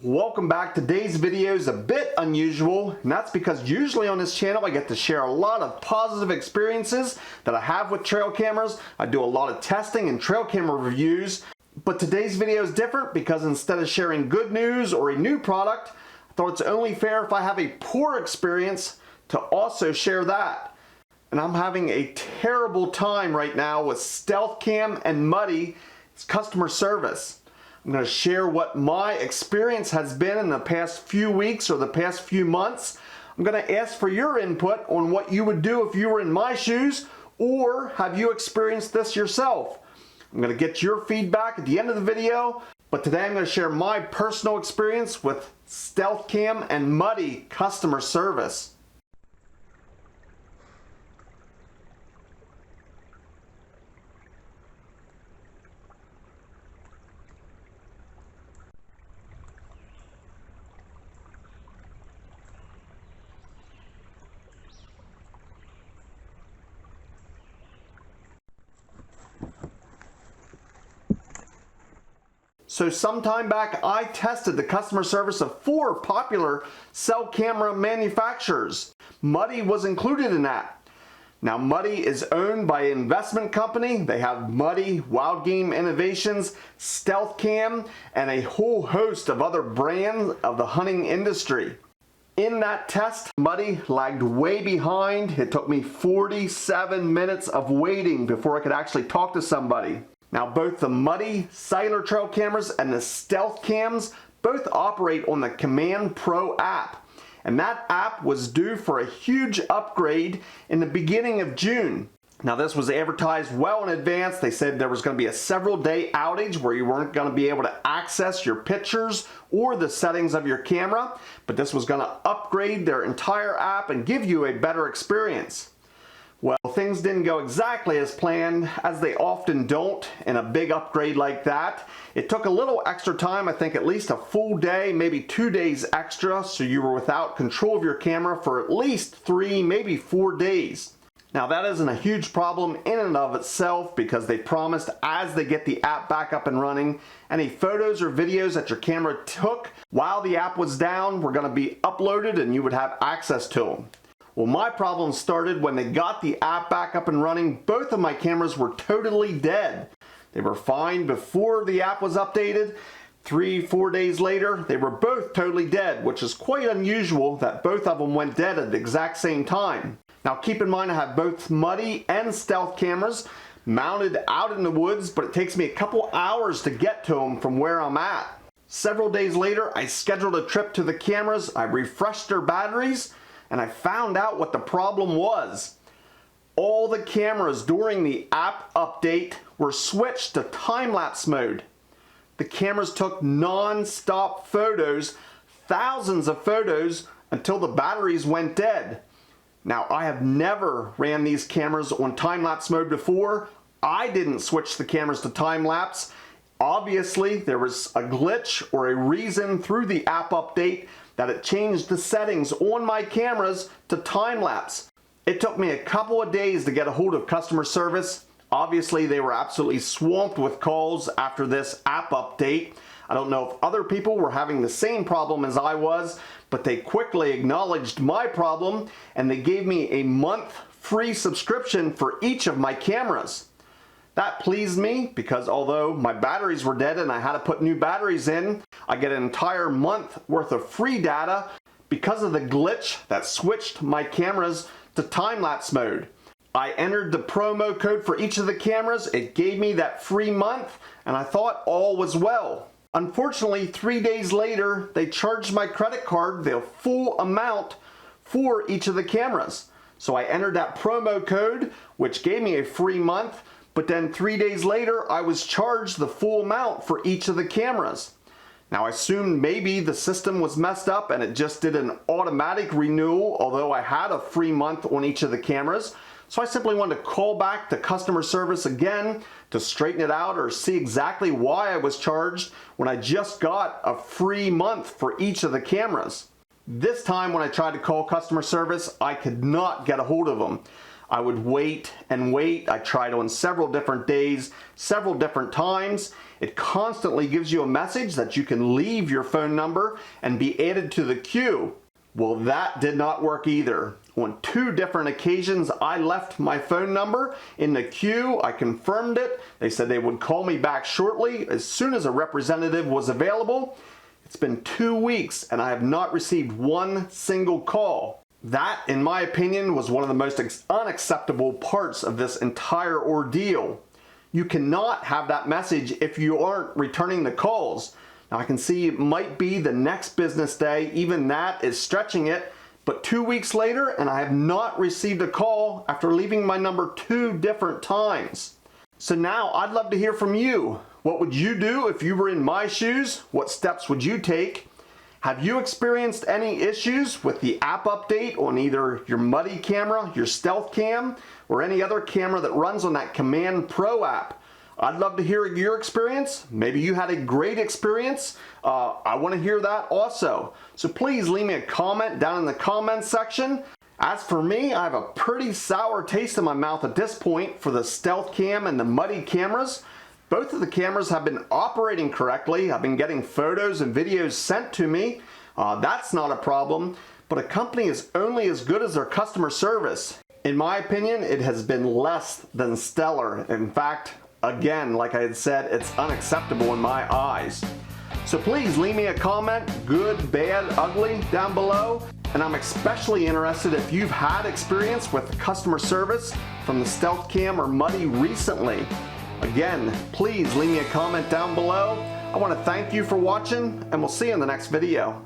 Welcome back. Today's video is a bit unusual, and that's because usually on this channel I get to share a lot of positive experiences that I have with trail cameras. I do a lot of testing and trail camera reviews, but today's video is different because instead of sharing good news or a new product, I thought it's only fair if I have a poor experience to also share that. And I'm having a terrible time right now with Stealth Cam and Muddy's customer service. I'm going to share what my experience has been in the past few weeks or the past few months. I'm going to ask for your input on what you would do if you were in my shoes, or have you experienced this yourself? I'm going to get your feedback at the end of the video, but today I'm going to share my personal experience with Stealth Cam and Muddy customer service. So sometime back, I tested the customer service of 4 popular cell camera manufacturers. Muddy was included in that. Now Muddy is owned by an investment company. They have Muddy, Wild Game Innovations, Stealth Cam, and a whole host of other brands of the hunting industry. In that test, Muddy lagged way behind. It took me 47 minutes of waiting before I could actually talk to somebody. Now both the Muddy cellular trail cameras and the Stealth Cams both operate on the Command Pro app. And that app was due for a huge upgrade in the beginning of June. Now this was advertised well in advance. They said there was going to be a several day outage where you weren't going to be able to access your pictures or the settings of your camera. But this was going to upgrade their entire app and give you a better experience. Well, things didn't go exactly as planned, as they often don't in a big upgrade like that. It took a little extra time, I think at least a full day, maybe 2 days extra, so you were without control of your camera for at least 3, maybe 4 days. Now that isn't a huge problem in and of itself because they promised as they get the app back up and running, any photos or videos that your camera took while the app was down were going to be uploaded and you would have access to them. Well, my problem started when they got the app back up and running. Both of my cameras were totally dead. They were fine before the app was updated. 3-4 days later, they were both totally dead, which is quite unusual that both of them went dead at the exact same time. Now keep in mind I have both Muddy and Stealth cameras mounted out in the woods, but it takes me a couple hours to get to them from where I'm at. Several days later, I scheduled a trip to the cameras. I refreshed their batteries, and I found out what the problem was. All the cameras during the app update were switched to time-lapse mode. The cameras took non-stop photos, thousands of photos, until the batteries went dead. Now, I have never ran these cameras on time-lapse mode before. I didn't switch the cameras to time-lapse. Obviously, there was a glitch or a reason through the app update that it changed the settings on my cameras to time-lapse. It took me a couple of days to get a hold of customer service. Obviously, they were absolutely swamped with calls after this app update. I don't know if other people were having the same problem as I was, but they quickly acknowledged my problem and they gave me a month free subscription for each of my cameras. That pleased me because although my batteries were dead and I had to put new batteries in, I get an entire month worth of free data because of the glitch that switched my cameras to time-lapse mode. I entered the promo code for each of the cameras. It gave me that free month and I thought all was well. Unfortunately, 3 days later, they charged my credit card the full amount for each of the cameras. So I entered that promo code, which gave me a free month. But then 3 days later, I was charged the full amount for each of the cameras. Now I assumed maybe the system was messed up and it just did an automatic renewal, although I had a free month on each of the cameras. So I simply wanted to call back to customer service again to straighten it out or see exactly why I was charged when I just got a free month for each of the cameras. This time when I tried to call customer service, I could not get a hold of them. I would wait and wait. I tried on several different days, several different times. It constantly gives you a message that you can leave your phone number and be added to the queue. Well, that did not work either. On 2 different occasions, I left my phone number in the queue. I confirmed it. They said they would call me back shortly as soon as a representative was available. It's been 2 weeks and I have not received one single call. That, in my opinion, was one of the most unacceptable parts of this entire ordeal. You cannot have that message if you aren't returning the calls. Now, I can see it might be the next business day. Even that is stretching it. But 2 weeks later, and I have not received a call after leaving my number 2 different times. So now I'd love to hear from you. What would you do if you were in my shoes? What steps would you take? Have you experienced any issues with the app update on either your Muddy camera, your Stealth Cam, or any other camera that runs on that Command Pro app? I'd love to hear your experience. Maybe you had a great experience. I want to hear that also. So please leave me a comment down in the comments section. As for me, I have a pretty sour taste in my mouth at this point for the Stealth Cam and the Muddy cameras. Both of the cameras have been operating correctly. I've been getting photos and videos sent to me. That's not a problem. But a company is only as good as their customer service. In my opinion, it has been less than stellar. In fact, again, like I had said, it's unacceptable in my eyes. So please leave me a comment, good, bad, ugly, down below. And I'm especially interested if you've had experience with customer service from the Stealth Cam or Muddy recently. Again, please leave me a comment down below. I want to thank you for watching, and we'll see you in the next video.